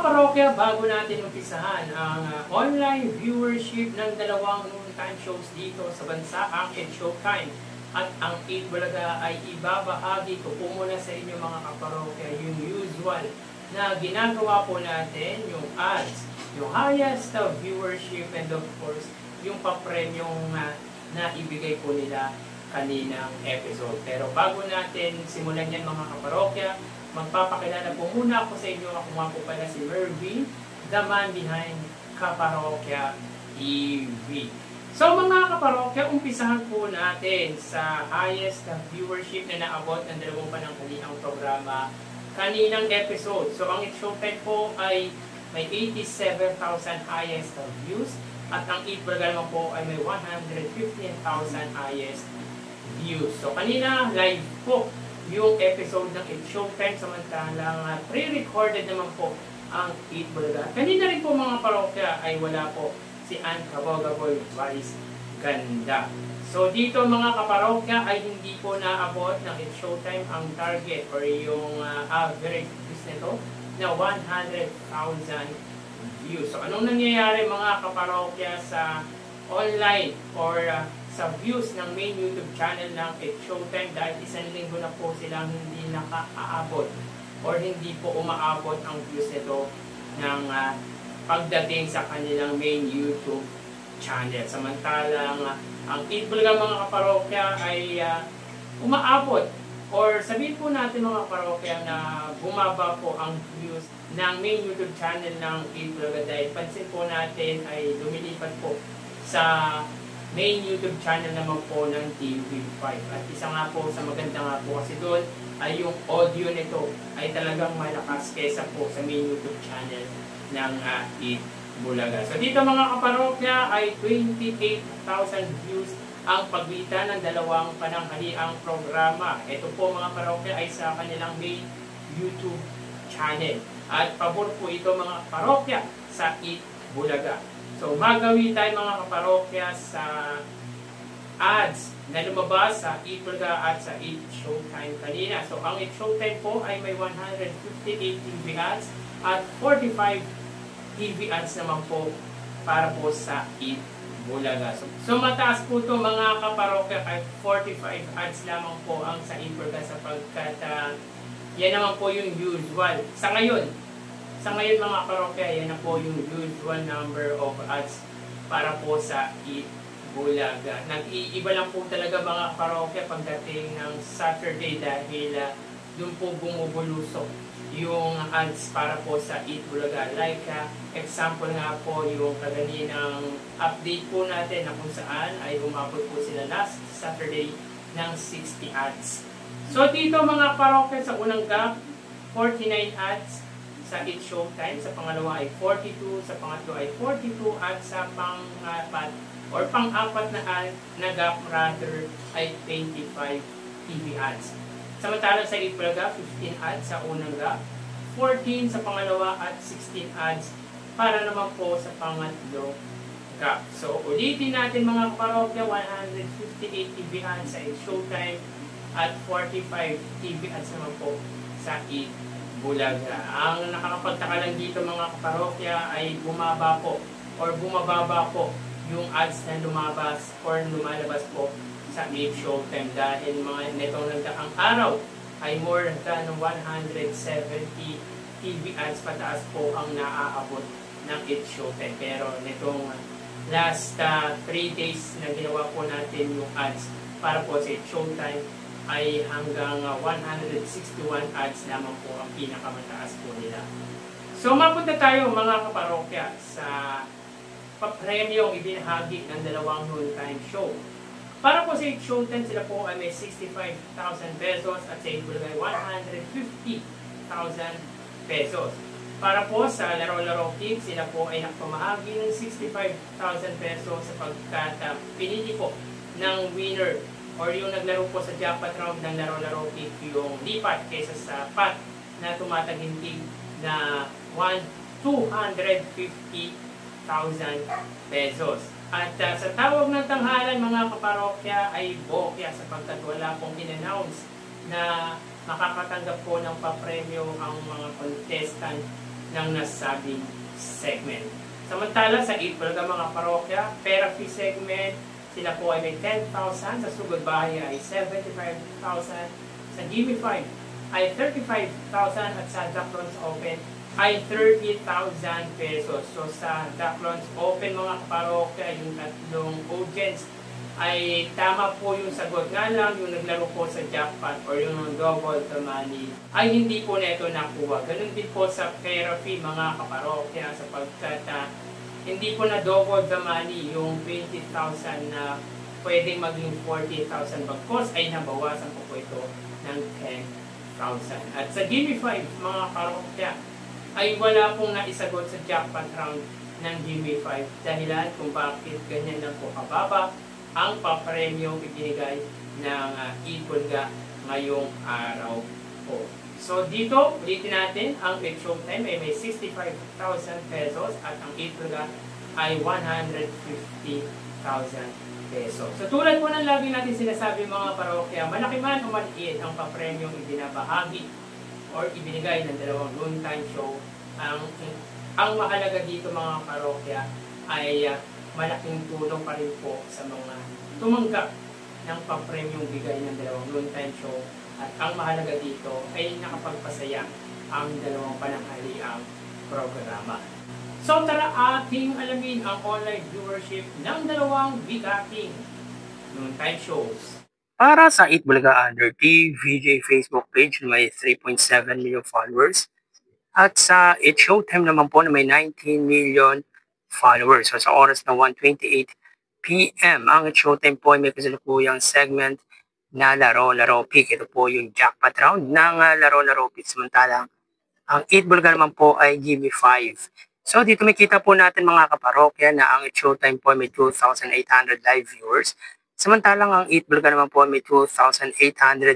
kaparokya, bago natin umpisahan ang online viewership ng dalawang noontime shows dito sa bansa, ang It's Showtime at ang 8 Bulaga, ay ibabahagi ko po muna sa inyo mga kaparokya yung usual na ginagawa po natin, yung ads, yung highest viewership, and of course, yung papremyong na ibigay po nila kaninang episode. Pero bago natin simulan yan mga kaparokya, magpapakilala po muna ako sa inyo. Ako nga po pala si Mervin, the man behind Kaparokya TV. So mga kaparokya, umpisahan po natin sa highest viewership na naabot ng dalawang panangkaliang programa kaninang episode. So ang It's Showtime po ay may 87,000 highest views at ang 8 Bulaga naman po ay may 115,000 highest views. So kanina live po yung episode ng It's Showtime, samantalang pre-recorded naman po ang 8 Bulaga. Kanina rin po mga parokya ay wala po si Ann Kabogaboy Vice Ganda. So dito mga kaparokya ay hindi po naabot ng It's Showtime ang target or yung average views nito na 100,000 views. So anong nangyayari mga kaparokya sa online or sa views ng main YouTube channel ng It's Showtime, dahil isang linggo na po silang hindi nakaaabot or hindi po umaabot ang views nito ng pagdating sa kanilang main YouTube channel. Samantalang ang 8 Bulaga mga kaparokya ay umaabot, or sabihin po natin mga kaparokya na bumaba po ang views ng main YouTube channel ng 8 Bulaga dahil pansin po natin ay lumilipat po sa main YouTube channel naman po ng TV5. At isa nga po sa maganda nga po kasi doon ay yung audio nito ay talagang malakas kesa po sa main YouTube channel ng 8 Bulaga. So dito mga kaparokya ay 28,000 views ang pagitan ng dalawang pananghaliang programa. Ito po mga parokya ay sa kanilang main YouTube channel. At pabor po ito mga parokya sa 8 Bulaga. So, magawi tayo mga kaparokya sa ads na lumabas sa 8 Bulaga at sa 8 Showtime kanina. So, ang 8 Showtime po ay may 158 TV ads at 45 TV ads naman po para po sa 8 Bulaga. So mataas po ito mga kaparokya, kahit 45 ads lamang po ang sa 8 Bulaga sapagkat yan naman po yung usual. Sa ngayon mga parokya, yan na po yung usual number of ads para po sa 8 Bulaga. Nag-iiba lang po talaga mga parokya pagdating ng Saturday dahil doon po bumubulusok yung ads para po sa 8 Bulaga. Like example nga po yung kaganinang update po natin na kung saan ay umabot po sila last Saturday ng 60 ads. So dito mga parokya, sa unang gap, 49 ads sa It's Showtime, sa pangalawa ay 42, sa pangatlo ay 42, at sa pang-apat or pang-apat na gap rather ay 25 TV ads. Samantalang sa 8 Bulaga, 15 ads sa unang gap, 14 sa pangalawa at 16 ads para naman po sa pangatlo gap. So ulitin natin mga parokya, 158 TV ads sa It's Showtime at 45 TV ads naman po sa 8 Bulaga. Ang nakakapagtaka lang dito mga kaparokya ay bumaba po or bumababa po yung ads na lumabas or lumalabas po sa 8 Showtime dahil mga netong nagdaang araw ay more than 170 TV ads pataas po ang naaabot ng 8 Showtime. Pero netong last 3 days na ginawa po natin yung ads para po sa 8 Showtime ay hanggang 161 ads lamang po ang pinakamataas po nila. So mapunta tayo mga kaparokya sa papremyong ibinahagi ng dalawang noontime show. Para po sa 8 Showtime, sila po ay may 65,000 pesos at sa 8 Bulaga 150,000 pesos. Para po sa Laro-Laro Kids, sila po ay nakapamahagi ng 65,000 pesos sapagkat pinili po ng winner or yung naglaro po sa jackpot round ng Laro-Laro Kids yung lipat kaysa sa pot na tumatagintig na 250,000 pesos. At sa tawag ng tanghalan mga kaparokya ay bokya sapagkat wala pong in-announce na makakatanggap po ng papremyo ang mga contestant ng nasabing segment. Samantala sa 8 Bulaga mga parokya, pera fee segment, sila po ay may 10,000, sa Sugod Bahay ay 75,000, sa GB5 ay 35,000 at sa Jacklons Open ay 30,000 pesos. So sa Jacklons Open mga parokya, yung tatlong audience ay tama po yung sagot. Nga lang yung naglaro po sa jackpot or yung double the money ay hindi po na ito nakuha. Ganun din po sa pera fee mga kaparokya, sapagkat hindi po na double the money yung 20,000 na pwedeng maging 40,000 bagkos ay nabawasan po ito ng 10,000. At sa GB5 mga parokya ay wala pong naisagot sa jackpot round ng GB5 dahilan kung bakit ganyan lang po kababa ang papremyo ibinigay ng Ibulga ngayong araw po. So dito, ulitin natin, ang Bet Showtime ay may 65,000 pesos at ang Ibulga ay 150,000 pesos. So tulad po ng lagi natin sinasabi mga parokya, malaki man o maliit ang papremyong ibinabahagi or ibinigay ng dalawang noontime show, ang mahalaga dito mga parokya ay malaking tulong pa rin po sa mga tumanggap ng papremyong bigay ng dalawang noontime show, at ang mahalaga dito ay nakapagpasaya ang dalawang pananghaliang programa. So tara ating alamin ang online viewership ng dalawang bigating noontime shows. Para sa 8 Bulaga Under TVJ Facebook page na may 3.7 million followers, at sa 8 Showtime naman po na may 19 million followers. So sa oras na 1:28 p.m. ang Showtime po ay may kasalukuyang segment na Laro-Laro Pick. Ito po yung jackpot round ng Laro-Laro Pick. Samantalang ang 8 Bulaga naman po ay GB5. So dito makita po natin mga kaparokya na ang Showtime po ay may 2,800 live viewers. Samantalang ang 8 Bulaga naman po ay may 2,800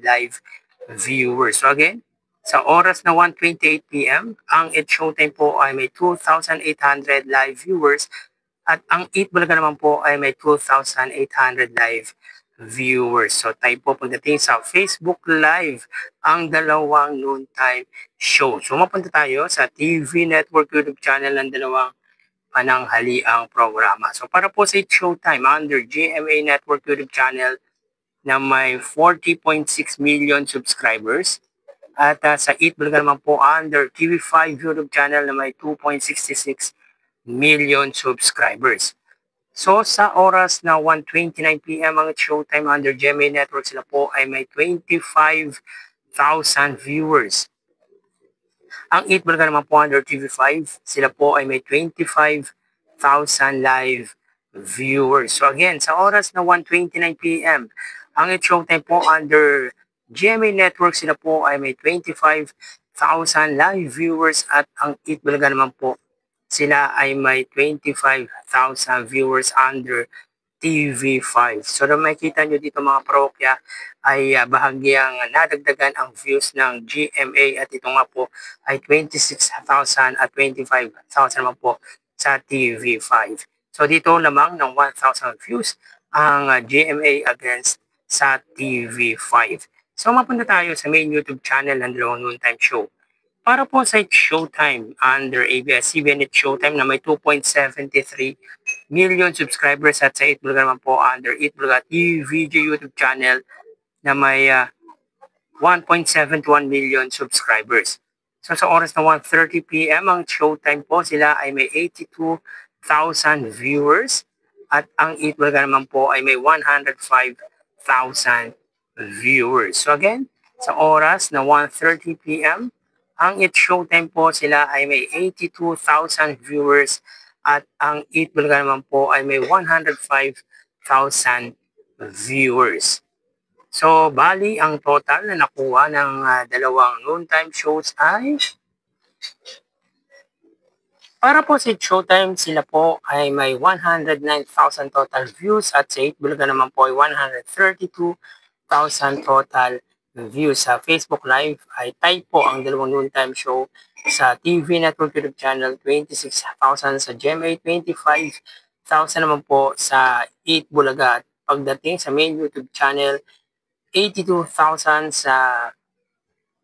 live viewers. So again, sa oras na 1:28 p.m., ang 8 Showtime po ay may 2,800 live viewers at ang 8 Bulaga naman po ay may 2,800 live viewers. So tayo po pagdating sa Facebook Live ang dalawang noontime show. So mapunta tayo sa TV Network YouTube channel ng dalawang pananghaliang programa. So para po sa 8 Showtime under GMA Network YouTube channel na may 40.6 million subscribers, at sa 8 Bulaga naman po under TV5 YouTube channel na may 2.66 million subscribers. So sa oras na 1:29 p.m. ang Showtime under GMA Network, sila po ay may 25,000 viewers. Ang 8 Bulaga naman po under TV5, sila po ay may 25,000 live viewers. So again, sa oras na 1:29 p.m. ang 8 Showtime po under GMA Network, sila po ay may 25,000 live viewers at ang 8 Bulaga naman po, sila ay may 25,000 viewers under TV5. So na makikita nyo dito mga parokya ay bahagyang nadagdagan ang views ng GMA at ito nga po ay 26,000 at 25,000 naman po sa TV5. So dito lamang ng 1,000 views ang GMA against sa TV5. So mapunta tayo sa main YouTube channel ng dalawang noontime show. Para po sa Showtime under ABS-CBN Showtime na may 2.73 million subscribers at sa 8 Bulaga naman po under 8 Bulaga TVJ YouTube channel na may 1.71 million subscribers. So sa oras na 1:30 p.m. ang Showtime po, sila ay may 82,000 viewers at ang 8 Bulaga naman po ay may 105,000 viewers. So again, sa oras na 1:30 p.m. ang 8 Showtime po, sila ay may 82,000 viewers at ang 8 Bulaga naman po ay may 105,000 viewers. So bali ang total na nakuha ng dalawang noontime shows ay para po sa Showtime, sila po ay may 109,000 total views at sa 8 Bulaga naman po ay 132,000 total views. Sa Facebook Live ay tie po ang dalawang noontime show. Sa TV Network YouTube channel, 26,000 sa GMA, 25,000 naman po sa 8 Bulaga. At pagdating sa main YouTube channel, 82,000 sa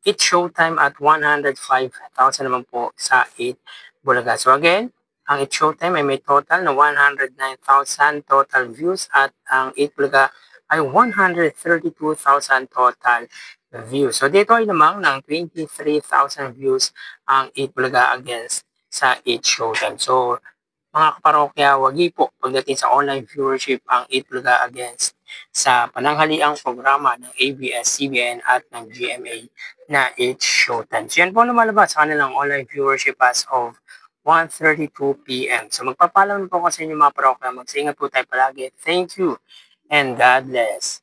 It's Showtime at 105,000 naman po sa 8 Bulaga. So again, ang It's Showtime ay may total na 109,000 total views at ang 8 Bulaga ay 132,000 total views. So dito ay lamang ng 23,000 views ang 8 Bulaga against sa 8 Showtime. So mga kaparokya, wagi po pagdating sa online viewership ang 8 Bulaga against sa pananghaliang programa ng ABS-CBN at ng GMA na It's Showtime. So yan po lumalabas sa kanilang online viewership as of 1:32 p.m. So magpapaalam po kasi sa inyo mga parokya. Mag-ingat po tayo palagi. Thank you and God bless.